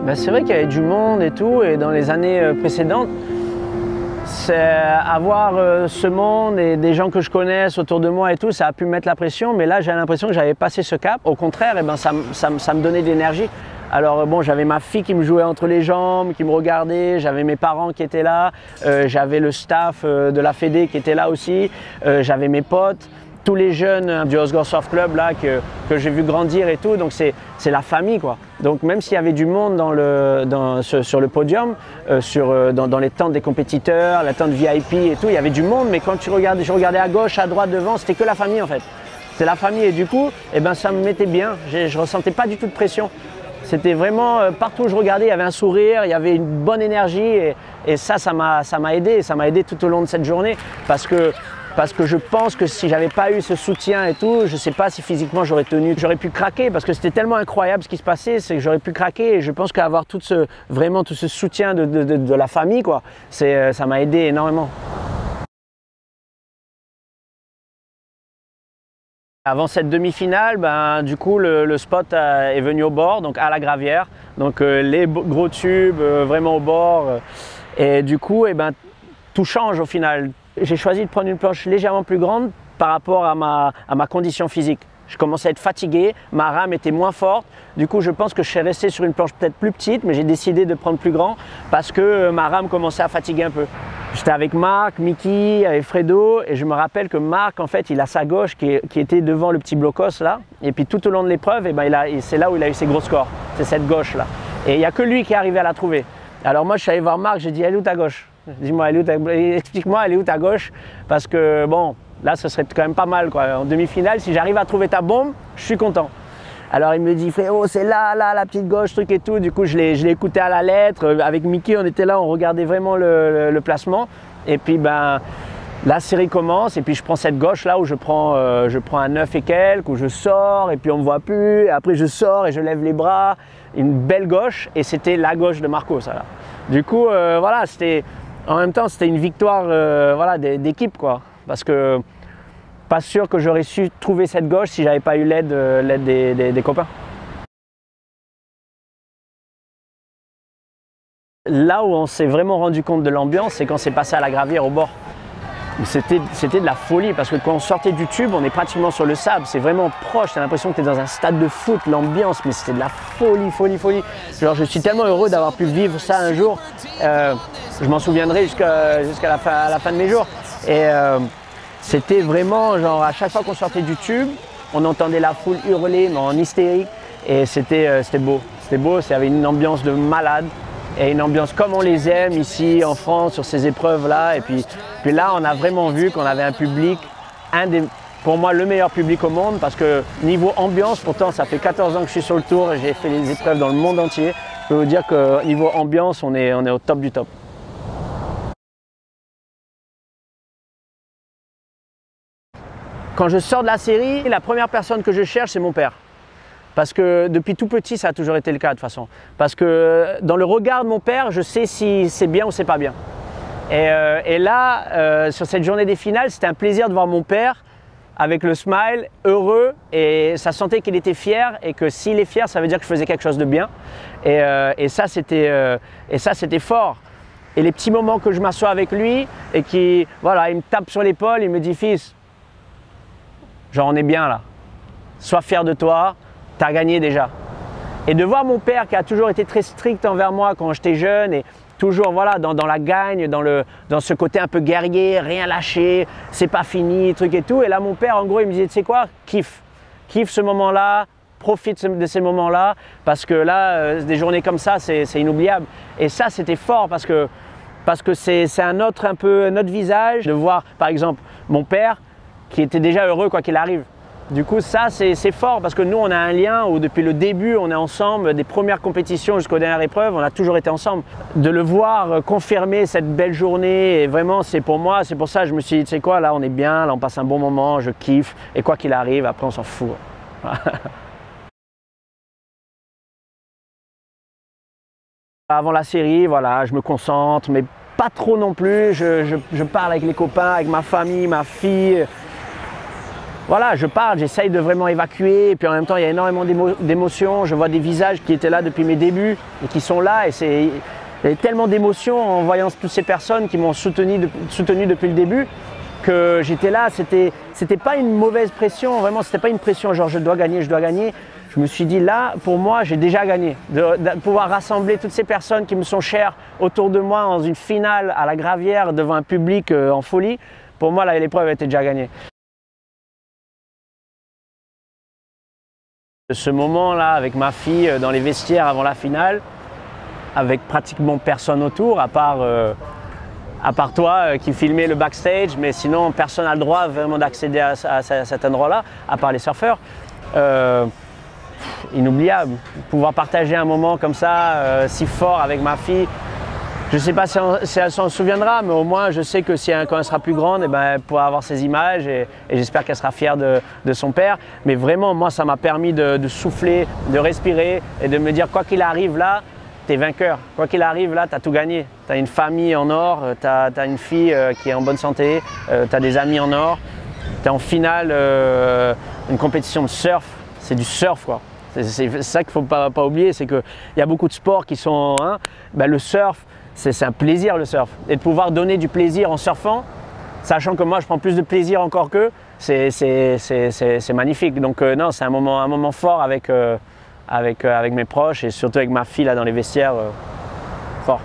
Ben, c'est vrai qu'il y avait du monde et tout, et dans les années précédentes, avoir ce monde et des gens que je connaisse autour de moi et tout, ça a pu me mettre la pression, mais là j'ai l'impression que j'avais passé ce cap. Au contraire, eh ben, ça me donnait de l'énergie. Alors bon, j'avais ma fille qui me jouait entre les jambes, qui me regardait, j'avais mes parents qui étaient là, j'avais le staff de la Fédé qui était là aussi, j'avais mes potes, tous les jeunes du Osgore Surf Club là que j'ai vu grandir et tout, donc c'est la famille quoi. Donc même s'il y avait du monde sur le podium, dans les tentes des compétiteurs, la tente VIP et tout, il y avait du monde, mais quand je regardais à gauche, à droite, devant, c'était que la famille en fait. C'est la famille et du coup, eh ben, ça me mettait bien, je ressentais pas du tout de pression. C'était vraiment, partout où je regardais, il y avait un sourire, il y avait une bonne énergie et ça m'a aidé. Ça m'a aidé tout au long de cette journée parce que je pense que si j'avais pas eu ce soutien et tout, je sais pas si physiquement j'aurais tenu. J'aurais pu craquer parce que c'était tellement incroyable ce qui se passait, c'est que j'aurais pu craquer et je pense qu'avoir vraiment tout ce soutien de la famille, quoi, ça m'a aidé énormément. Avant cette demi-finale, ben, du coup, le spot est venu au bord, donc à la gravière. Donc les gros tubes vraiment au bord. Et du coup, eh ben, tout change au final. J'ai choisi de prendre une planche légèrement plus grande par rapport à ma condition physique. Je commençais à être fatigué, ma rame était moins forte. Du coup, je pense que je serais resté sur une planche peut-être plus petite, mais j'ai décidé de prendre plus grand parce que ma rame commençait à fatiguer un peu. J'étais avec Marc, Mickey, avec Fredo et je me rappelle que Marc, en fait, il a sa gauche qui était devant le petit blocos là. Et puis tout au long de l'épreuve, eh ben, c'est là où il a eu ses gros scores. C'est cette gauche là. Et il n'y a que lui qui est arrivé à la trouver. Alors moi, je suis allé voir Marc, j'ai dit, elle est où ta gauche? Dis-moi, explique-moi, elle est où ta gauche? Parce que bon, là, ce serait quand même pas mal quoi. En demi-finale, si j'arrive à trouver ta bombe, je suis content. Alors il me dit, frérot, c'est là, la petite gauche, truc et tout. Du coup, je l'ai écouté à la lettre. Avec Mickey, on était là, on regardait vraiment le placement. Et puis, ben, la série commence. Et puis, je prends cette gauche là où je prends un 9 et quelques, où je sors et puis on me voit plus. Et après, je sors et je lève les bras. Une belle gauche. Et c'était la gauche de Marco, ça là. Du coup, voilà, en même temps, c'était une victoire voilà, d'équipe, quoi. Parce que pas sûr que j'aurais su trouver cette gauche si j'avais pas eu l'aide des copains. Là où on s'est vraiment rendu compte de l'ambiance, c'est quand c'est passé à la gravière au bord. C'était de la folie parce que quand on sortait du tube, on est pratiquement sur le sable, c'est vraiment proche, t'as l'impression que tu es dans un stade de foot, l'ambiance, mais c'était de la folie, folie, folie. Genre, je suis tellement heureux d'avoir pu vivre ça un jour, je m'en souviendrai jusqu'à la fin de mes jours. Et c'était vraiment, genre, à chaque fois qu'on sortait du tube, on entendait la foule hurler, mais en hystérique, et c'était beau. C'était beau, ça avait une ambiance de malade. Et une ambiance comme on les aime ici en France sur ces épreuves-là. Et puis là, on a vraiment vu qu'on avait un public, pour moi, le meilleur public au monde parce que niveau ambiance, pourtant, ça fait 14 ans que je suis sur le tour et j'ai fait des épreuves dans le monde entier. Je peux vous dire que niveau ambiance, on est au top du top. Quand je sors de la série, la première personne que je cherche, c'est mon père. Parce que depuis tout petit, ça a toujours été le cas de toute façon. Parce que dans le regard de mon père, je sais si c'est bien ou c'est pas bien. Et là, sur cette journée des finales, c'était un plaisir de voir mon père avec le smile, heureux, et ça sentait qu'il était fier, et que s'il est fier, ça veut dire que je faisais quelque chose de bien. Et ça, c'était fort. Et les petits moments que je m'assois avec lui, et voilà, il me tape sur l'épaule, il me dit « Fils, genre on est bien là, sois fier de toi. Tu as gagné déjà ». Et de voir mon père qui a toujours été très strict envers moi quand j'étais jeune et toujours voilà, dans la gagne, dans ce côté un peu guerrier, rien lâcher, c'est pas fini, truc et tout. Et là mon père en gros il me disait, tu sais quoi, kiffe ce moment-là, profite de ces moments-là parce que là, des journées comme ça, c'est inoubliable. Et ça c'était fort parce que c'est un autre visage de voir par exemple mon père qui était déjà heureux quoi qu'il arrive. Du coup, ça, c'est fort parce que nous, on a un lien où depuis le début, on est ensemble, des premières compétitions jusqu'aux dernières épreuves, on a toujours été ensemble. De le voir confirmer cette belle journée, et vraiment, c'est pour moi, c'est pour ça que je me suis dit, tu sais quoi, là, on est bien, là, on passe un bon moment, je kiffe, et quoi qu'il arrive, après, on s'en fout. Avant la série, voilà, je me concentre, mais pas trop non plus. Je parle avec les copains, avec ma famille, ma fille. voilà, je parle, j'essaye de vraiment évacuer, et puis en même temps il y a énormément d'émotions, je vois des visages qui étaient là depuis mes débuts et qui sont là, et il y a tellement d'émotions en voyant toutes ces personnes qui m'ont soutenu depuis le début, que j'étais là, c'était pas une mauvaise pression, vraiment c'était pas une pression genre je dois gagner, je me suis dit là, pour moi j'ai déjà gagné, de pouvoir rassembler toutes ces personnes qui me sont chères autour de moi dans une finale à la Gravière devant un public en folie, pour moi l'épreuve était déjà gagnée. Ce moment-là avec ma fille dans les vestiaires avant la finale, avec pratiquement personne autour, à part toi qui filmait le backstage, mais sinon personne n'a le droit vraiment d'accéder à cet endroit-là, à part les surfeurs. Inoubliable, pouvoir partager un moment comme ça, si fort avec ma fille. Je ne sais pas si elle s'en souviendra, mais au moins je sais que quand elle sera plus grande, eh ben, elle pourra avoir ces images et j'espère qu'elle sera fière de son père. Mais vraiment, moi, ça m'a permis de souffler, de respirer et de me dire quoi qu'il arrive là, tu es vainqueur. Quoi qu'il arrive là, tu as tout gagné. Tu as une famille en or, tu as une fille qui est en bonne santé, tu as des amis en or, tu es en finale, une compétition de surf, c'est du surf quoi. C'est ça qu'il ne faut pas oublier, c'est qu'il y a beaucoup de sports qui sont… Hein, ben, le surf, c'est un plaisir le surf. Et de pouvoir donner du plaisir en surfant, sachant que moi je prends plus de plaisir encore qu'eux, c'est magnifique. Donc non, c'est un moment fort avec mes proches et surtout avec ma fille là dans les vestiaires, fort.